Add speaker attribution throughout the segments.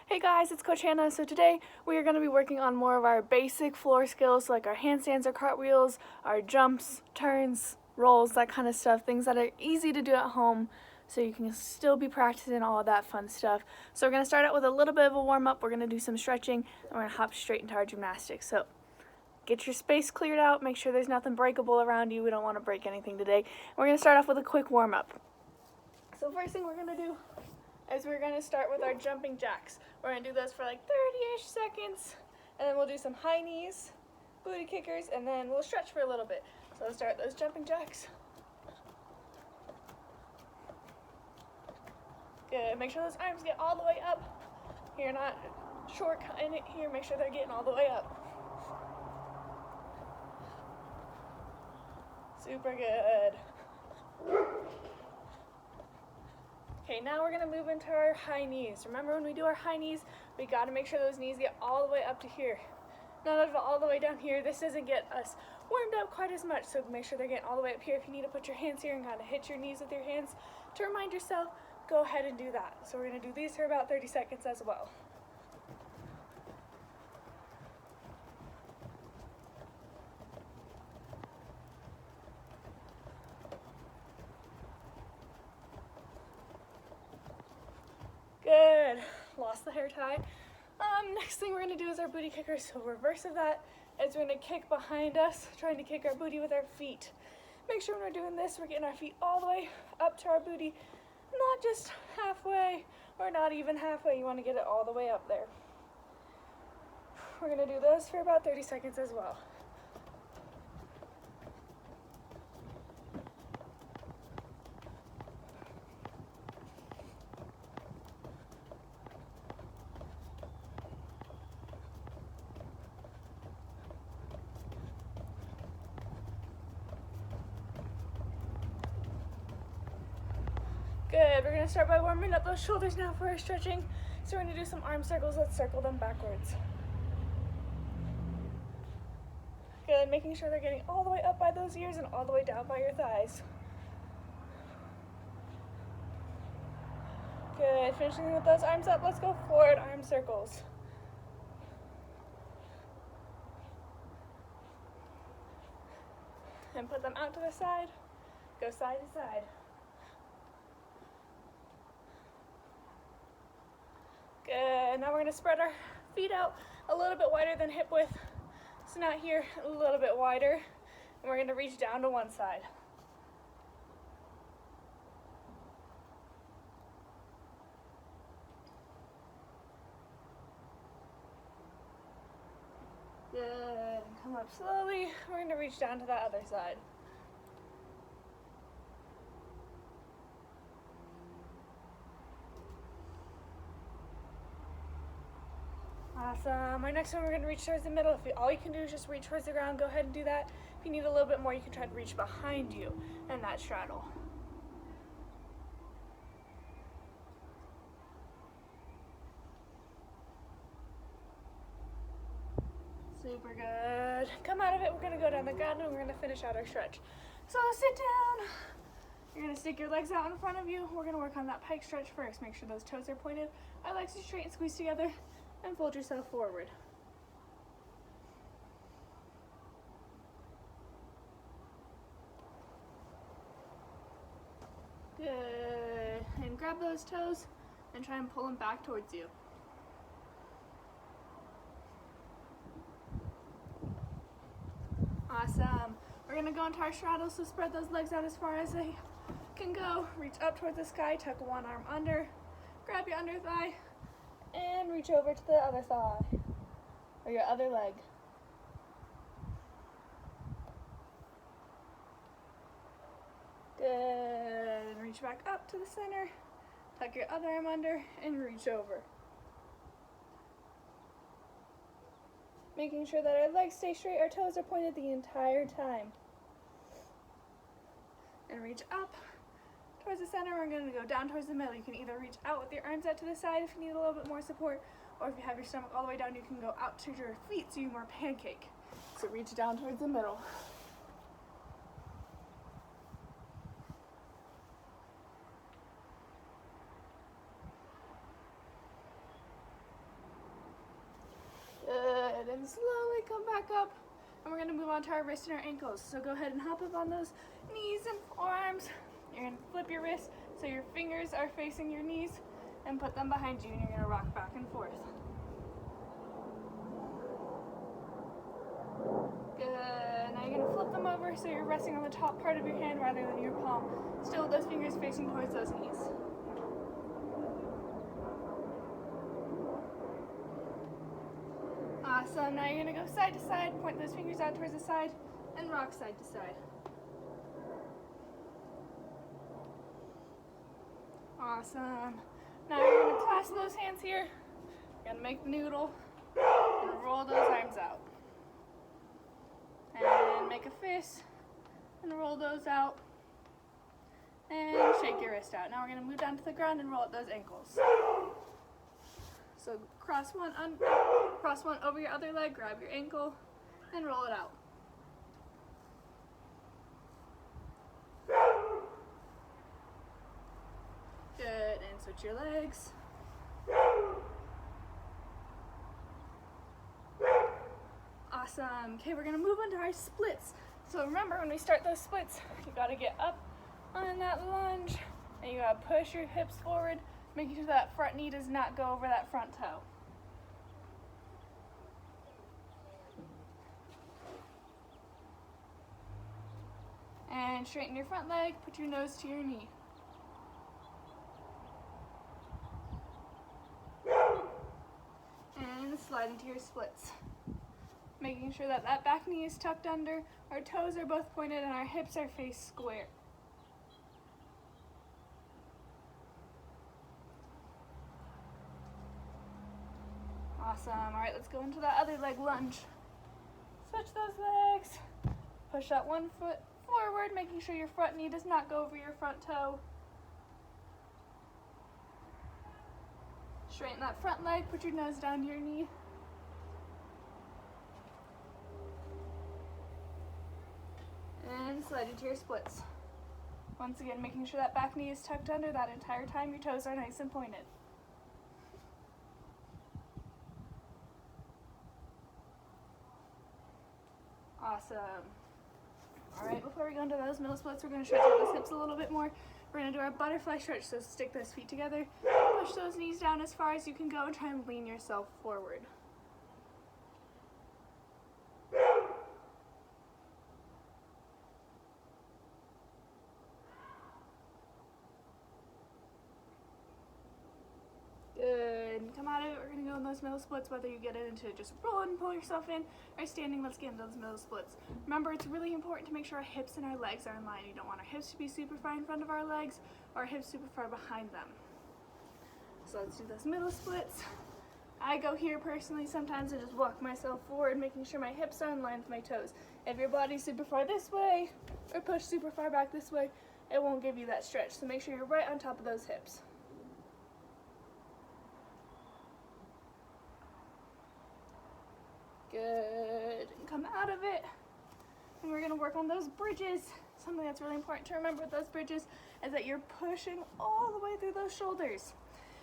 Speaker 1: Hey guys, it's Coach Hannah. So today we are going to be working on more of our basic floor skills like our handstands, our cartwheels, our jumps, turns, rolls, that kind of stuff. Things that are easy to do at home so you can still be practicing all of that fun stuff. So we're going to start out with a little bit of a warm up. We're going to do some stretching and we're going to hop straight into our gymnastics. So get your space cleared out. Make sure there's nothing breakable around you. We don't want to break anything today. We're going to start off with a quick warm up. So first thing we're going to do is we're going to start with our jumping jacks. We're going to do those for like 30-ish seconds, and then we'll do some high knees, booty kickers, and then we'll stretch for a little bit. So let's start those jumping jacks. Good. Make sure those arms get all the way up. You're not shortcutting it here. Make sure they're getting all the way up. Super good. Okay, now we're going to move into our high knees. Remember, when we do our high knees, we got to make sure those knees get all the way up to here. Not all the way down here. This doesn't get us warmed up quite as much, so make sure they're getting all the way up here. If you need to put your hands here and kind of hit your knees with your hands to remind yourself, go ahead and do that. So we're going to do these for about 30 seconds as well. Good. Lost the hair tie. Next thing we're going to do is our booty kickers. So reverse of that is we're going to kick behind us, trying to kick our booty with our feet. Make sure when we're doing this, we're getting our feet all the way up to our booty, not just halfway or not even halfway. You want to get it all the way up there. We're going to do those for about 30 seconds as well. Good. We're going to start by warming up those shoulders now for our stretching. So we're going to do some arm circles. Let's circle them backwards. Good. Making sure they're getting all the way up by those ears and all the way down by your thighs. Good. Finishing with those arms up. Let's go forward arm circles. And put them out to the side. Go side to side. Good. Now we're going to spread our feet out a little bit wider than hip width. So now here, a little bit wider. And we're going to reach down to one side. Good. And come up slowly. We're going to reach down to that other side. Awesome. Our next one, we're going to reach towards the middle. If all you can do is just reach towards the ground, go ahead and do that. If you need a little bit more, you can try to reach behind you and that straddle. Super good. Come out of it. We're going to go down the ground and we're going to finish out our stretch. So sit down. You're going to stick your legs out in front of you. We're going to work on that pike stretch first. Make sure those toes are pointed. Our legs are straight and squeeze together. And fold yourself forward. Good. And grab those toes and try and pull them back towards you. Awesome. We're going to go into our straddle, so spread those legs out as far as they can go. Reach up towards the sky, tuck one arm under, grab your under thigh, and reach over to the other thigh, or your other leg. Good. And reach back up to the center, tuck your other arm under, and reach over. Making sure that our legs stay straight, our toes are pointed the entire time. And reach up towards the center. We're going to go down towards the middle. You can either reach out with your arms out to the side if you need a little bit more support, or if you have your stomach all the way down, you can go out to your feet so you more pancake. So reach down towards the middle. and slowly come back up. And we're gonna move on to our wrists and our ankles. So go ahead and hop up on those knees and forearms. You're gonna flip your wrists so your fingers are facing your knees and put them behind you, and you're gonna rock back and forth. Good, now you're gonna flip them over so you're resting on the top part of your hand rather than your palm. Still with those fingers facing towards those knees. Awesome, now you're gonna go side to side, point those fingers out towards the side, and rock side to side. Awesome. Now you're gonna clasp those hands here. You're gonna make the noodle and roll those arms out. And make a fist and roll those out. And shake your wrist out. Now we're gonna move down to the ground and roll up those ankles. So cross one over your other leg, grab your ankle, and roll it out. Good, and switch your legs. Awesome. Okay, we're gonna move into our splits. So remember, when we start those splits, you gotta get up on that lunge, and you gotta push your hips forward, making sure that front knee does not go over that front toe. And straighten your front leg, put your nose to your knee. And slide into your splits. Making sure that that back knee is tucked under, our toes are both pointed, and our hips are faced square. Awesome. All right, let's go into that other leg lunge. Switch those legs. Push that one foot forward, making sure your front knee does not go over your front toe. Straighten that front leg, put your nose down to your knee. And slide into your splits. Once again, making sure that back knee is tucked under that entire time. Your toes are nice and pointed. Awesome. All right, before we go into those middle splits, we're going to stretch out those hips a little bit more. We're going to do our butterfly stretch, so stick those feet together, push those knees down as far as you can go, and try and lean yourself forward. Good. Come out of it. We're going to go in those middle splits, whether you get it into just roll and pull yourself in, or standing. Let's get into those middle splits. Remember, it's really important to make sure our hips and our legs are in line. You don't want our hips to be super far in front of our legs, or our hips super far behind them. So let's do those middle splits. I go here personally. Sometimes I just walk myself forward, making sure my hips are in line with my toes. If your body's super far this way, or pushed super far back this way, it won't give you that stretch. So make sure you're right on top of those hips. Good. And come out of it. And we're going to work on those bridges. Something that's really important to remember with those bridges is that you're pushing all the way through those shoulders.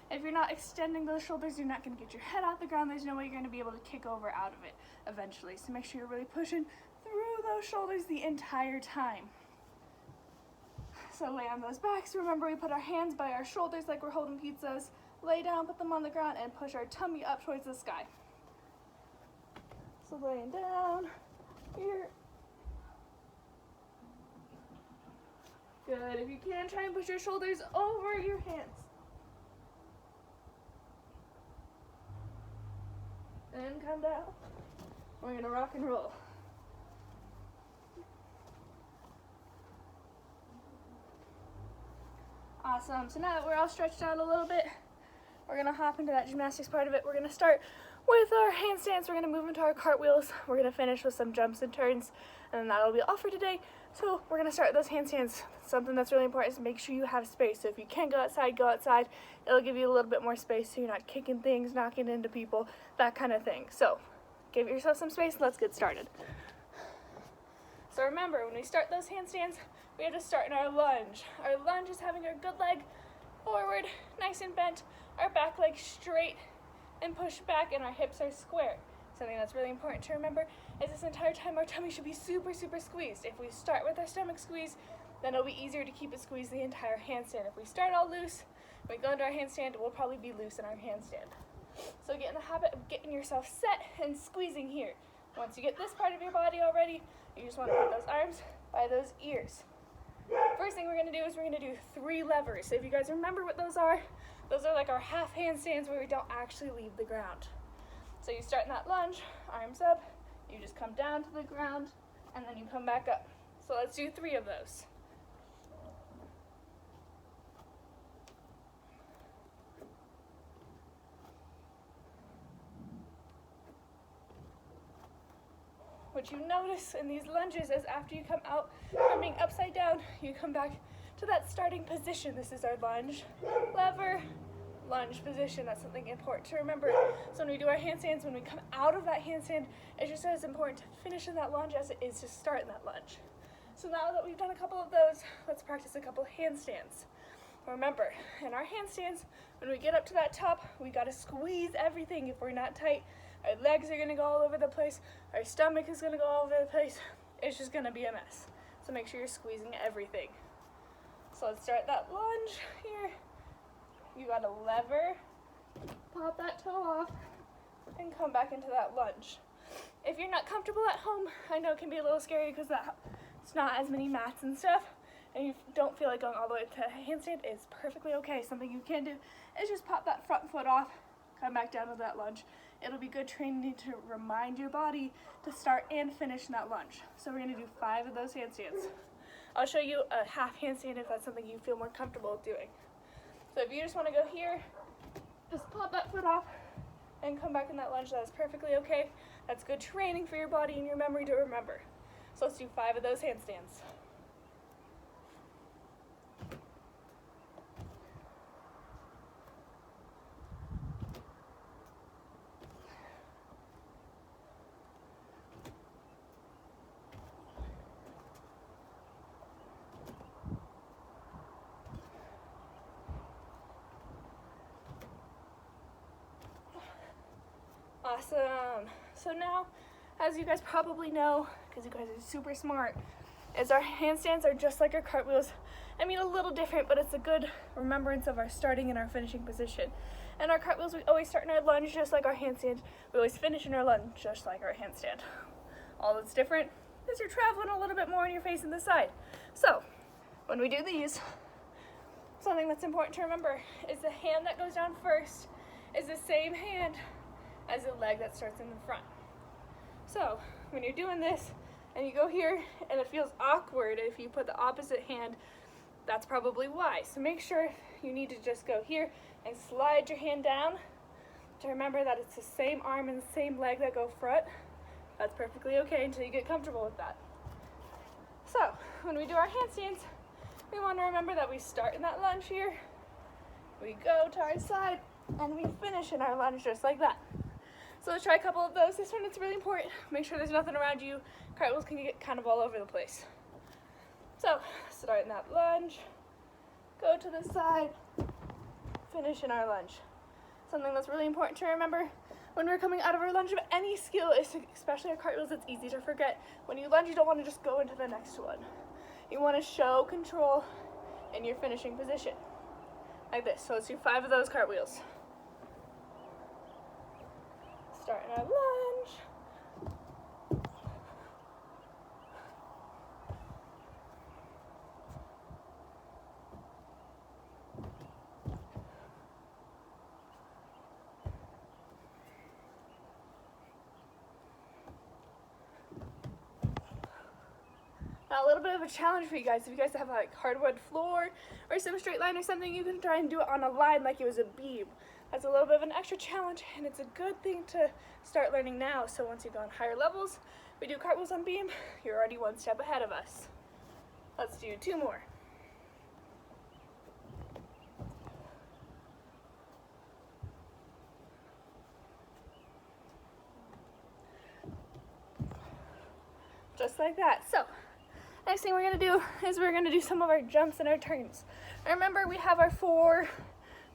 Speaker 1: If you're not extending those shoulders, you're not going to get your head off the ground. There's no way you're going to be able to kick over out of it eventually. So make sure you're really pushing through those shoulders the entire time. So lay on those backs. Remember, we put our hands by our shoulders like we're holding pizzas. Lay down, put them on the ground, and push our tummy up towards the sky. So laying down here. Good. If you can, try and push your shoulders over your hands. And come down. We're going to rock and roll. Awesome. So now that we're all stretched out a little bit, we're going to hop into that gymnastics part of it. We're going to start with our handstands. We're going to move into our cartwheels. We're going to finish with some jumps and turns, and then that'll be all for today. So we're going to start with those handstands. Something that's really important is make sure you have space. So if you can't go outside, go outside. It'll give you a little bit more space so you're not kicking things, knocking into people, that kind of thing. So give yourself some space. Let's get started. So remember, when we start those handstands, we have to start in our lunge. Our lunge is having our good leg forward, nice and bent, our back leg straight and push back, and our hips are square. Something that's really important to remember is this entire time our tummy should be super, super squeezed. If we start with our stomach squeezed, then it'll be easier to keep it squeezed the entire handstand. If we start all loose, when we go into our handstand, we'll probably be loose in our handstand. So get in the habit of getting yourself set and squeezing here. Once you get this part of your body already, you just want to put those arms by those ears. First thing we're going to do is we're going to do 3 levers. So if you guys remember what those are like our half handstands where we don't actually leave the ground. So you start in that lunge, arms up, you just come down to the ground, and then you come back up. So let's do 3 of those. What you notice in these lunges is after you come out from being upside down, you come back to that starting position. This is our lunge, lever, lunge position. That's something important to remember. So when we do our handstands, when we come out of that handstand, it's just as important to finish in that lunge as it is to start in that lunge. So now that we've done a couple of those, let's practice a couple handstands. Remember, in our handstands, when we get up to that top, we gotta squeeze everything. If we're not tight, our legs are gonna go all over the place, our stomach is gonna go all over the place. It's just gonna be a mess. So make sure you're squeezing everything. So let's start that lunge here. You gotta lever, pop that toe off, and come back into that lunge. If you're not comfortable at home, I know it can be a little scary because it's not as many mats and stuff, and you don't feel like going all the way to a handstand, it's perfectly okay. Something you can do is just pop that front foot off, come back down to that lunge. It'll be good training to remind your body to start and finish in that lunge. So we're gonna do 5 of those handstands. I'll show you a half handstand if that's something you feel more comfortable with doing. So if you just wanna go here, just pop that foot off and come back in that lunge. That's perfectly okay. That's good training for your body and your memory to remember. So let's do 5 of those handstands. Awesome. So now, as you guys probably know, because you guys are super smart, is our handstands are just like our cartwheels. I mean, a little different, but it's a good remembrance of our starting and our finishing position. And our cartwheels, we always start in our lunge just like our handstand. We always finish in our lunge just like our handstand. All that's different is you're traveling a little bit more and you're facing the side. So, when we do these, something that's important to remember is the hand that goes down first is the same hand as the leg that starts in the front. So when you're doing this and you go here and it feels awkward if you put the opposite hand, that's probably why. So make sure you need to just go here and slide your hand down to remember that it's the same arm and the same leg that go front. That's perfectly okay until you get comfortable with that. So when we do our handstands, we want to remember that we start in that lunge here, we go to our side, and we finish in our lunge just like that. So let's try a couple of those. This one, it's really important. Make sure there's nothing around you. Cartwheels can get kind of all over the place. So start in that lunge, go to the side, finish in our lunge. Something that's really important to remember when we're coming out of our lunge of any skill, especially our cartwheels, it's easy to forget. When you lunge, you don't want to just go into the next one. You want to show control in your finishing position, like this. So let's do 5 of those cartwheels. Start in our lunge. Now a little bit of a challenge for you guys. If you guys have like hardwood floor or some straight line or something, you can try and do it on a line like it was a beam. That's a little bit of an extra challenge, and it's a good thing to start learning now. So once you go on higher levels, we do cartwheels on beam, you're already one step ahead of us. Let's do 2 more. Just like that. So next thing we're going to do is we're going to do some of our jumps and our turns. Remember, we have our 4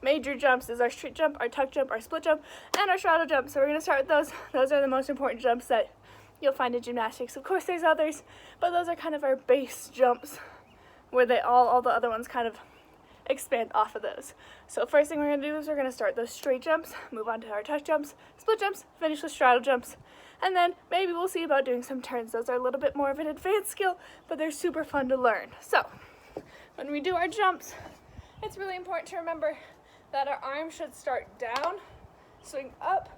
Speaker 1: major jumps is our straight jump, our tuck jump, our split jump, and our straddle jump. So we're going to start with those. Those are the most important jumps that you'll find in gymnastics. Of course, there's others, but those are kind of our base jumps where all the other ones kind of expand off of those. So first thing we're going to do is we're going to start those straight jumps, move on to our tuck jumps, split jumps, finish with straddle jumps, and then maybe we'll see about doing some turns. Those are a little bit more of an advanced skill, but they're super fun to learn. So when we do our jumps, it's really important to remember that our arms should start down, swing up,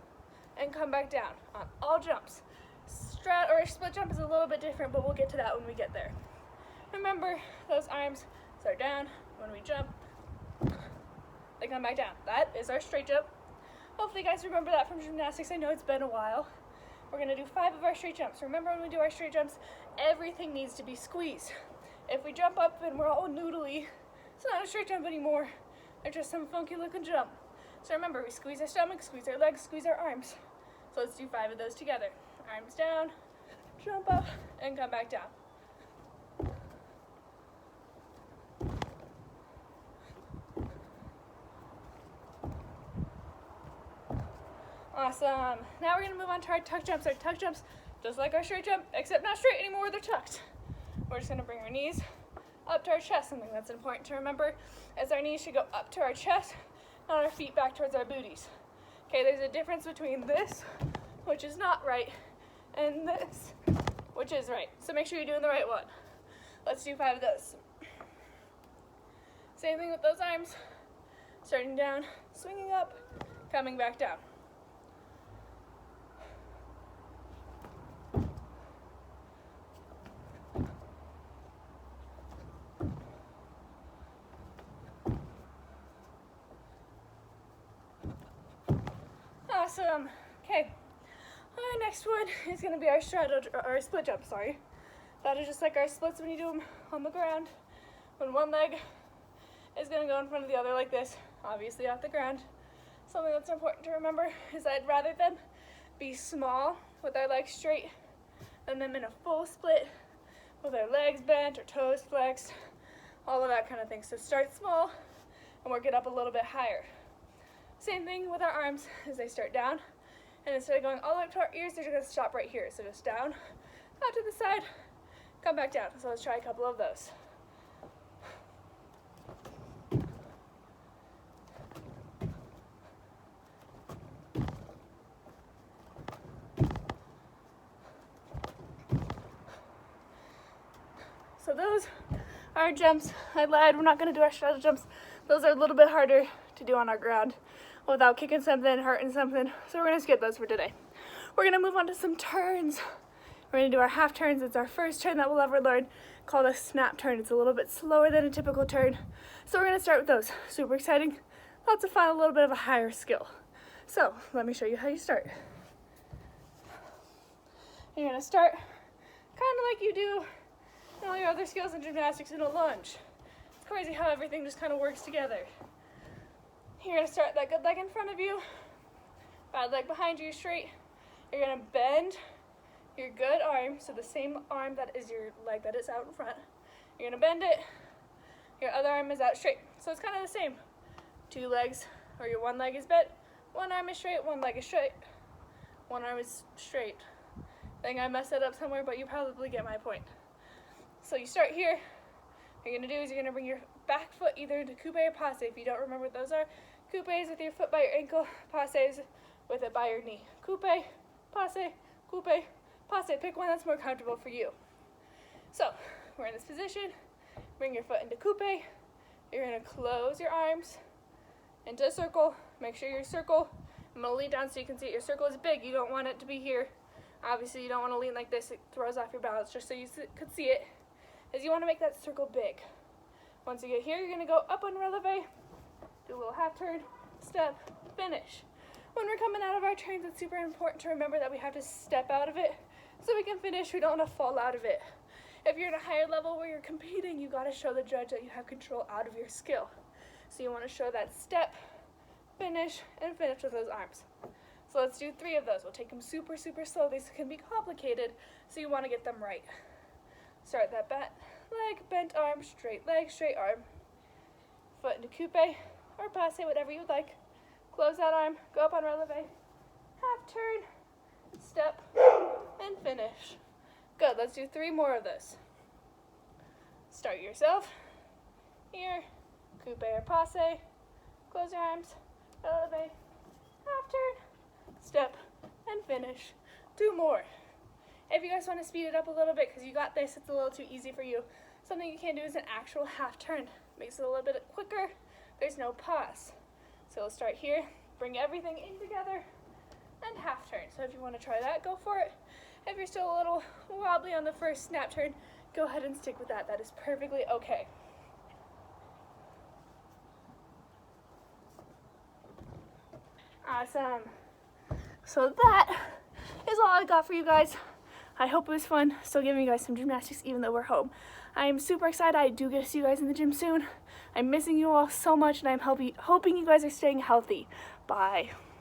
Speaker 1: and come back down on all jumps. Split jump is a little bit different, but we'll get to that when we get there. Remember, those arms start down. When we jump, they come back down. That is our straight jump. Hopefully you guys remember that from gymnastics. I know it's been a while. We're going to do 5 of our straight jumps. Remember, when we do our straight jumps, everything needs to be squeezed. If we jump up and we're all noodly, it's not a straight jump anymore. It's just some funky looking jump. So remember, we squeeze our stomach, squeeze our legs, squeeze our arms. So let's do 5 of those together. Arms down, jump up, and come back down. Awesome. Now we're going to move on to our tuck jumps. Our tuck jumps, just like our straight jump, except not straight anymore, they're tucked. We're just going to bring our knees up to our chest. Something that's important to remember is our knees should go up to our chest, not our feet back towards our booties. Okay, there's a difference between this, which is not right, and this, which is right. So make sure you're doing the right one. Let's do 5 of those. Same thing with those arms. Starting down, swinging up, coming back down. Awesome. Okay. Our next one is going to be our split jump, sorry. That is just like our splits when you do them on the ground. When one leg is going to go in front of the other like this, obviously off the ground. Something that's important to remember is that I'd rather them be small with our legs straight than them in a full split with our legs bent or toes flexed, all of that kind of thing. So start small and work it up a little bit higher. Same thing with our arms as they start down. And instead of going all the way up to our ears, they're just going to stop right here. So just down, out to the side, come back down. So let's try a couple of those. So those are our jumps. I lied, we're not going to do our straddle jumps. Those are a little bit harder to do on our ground without kicking something, hurting something. So we're going to skip those for today. We're going to move on to some turns. We're going to do our half turns. It's our first turn that we'll ever learn, called a snap turn. It's a little bit slower than a typical turn. So we're going to start with those. Super exciting. Lots of fun, a little bit of a higher skill. So let me show you how you start. You're going to start kind of like you do all your other skills in gymnastics in a lunge. It's crazy how everything just kind of works together. You're going to start that good leg in front of you, bad leg behind you straight. You're going to bend your good arm, so the same arm that is your leg that is out in front. You're going to bend it, your other arm is out straight. So it's kind of the same. 2 legs, or your one leg is bent, one arm is straight, one leg is straight, one arm is straight. I think I messed that up somewhere, but you probably get my point. So you start here. What you're going to do is you're going to bring your back foot either into coupe or passe. If you don't remember what those are, coupe is with your foot by your ankle, passe is with it by your knee. Coupe, passe, coupe, passe. Pick one that's more comfortable for you. So we're in this position. Bring your foot into coupe. You're going to close your arms into a circle. Make sure your circle, I'm going to lean down so you can see it. Your circle is big. You don't want it to be here. Obviously, you don't want to lean like this. It throws off your balance. Just so you could see it, is you want to make that circle big. Once you get here, you're going to go up on releve, do a little half turn, step, finish. When we're coming out of our turns, it's super important to remember that we have to step out of it so we can finish. We don't want to fall out of it. If you're at a higher level where you're competing, you got to show the judge that you have control out of your skill. So you want to show that step, finish, and finish with those arms. So let's do 3 of those. We'll take them super, super slow. These can be complicated, so you want to get them right. Start that bent leg, bent arm, straight leg, straight arm. Foot into coupe, or passe, whatever you would like. Close that arm, go up on releve, half turn, step, and finish. Good, let's do 3 more of this. Start yourself. Here, coupe or passe, close your arms, releve, half turn, step, and finish. 2 more. If you guys want to speed it up a little bit because you got this, it's a little too easy for you, something you can do is an actual half turn. Makes it a little bit quicker. There's no pause. So we'll start here, bring everything in together, and half turn. So if you want to try that, go for it. If you're still a little wobbly on the first snap turn, go ahead and stick with that. That is perfectly okay. Awesome. So that is all I got for you guys. I hope it was fun still giving you guys some gymnastics even though we're home. I'm super excited. I do get to see you guys in the gym soon. I'm missing you all so much, and I'm hoping you guys are staying healthy. Bye.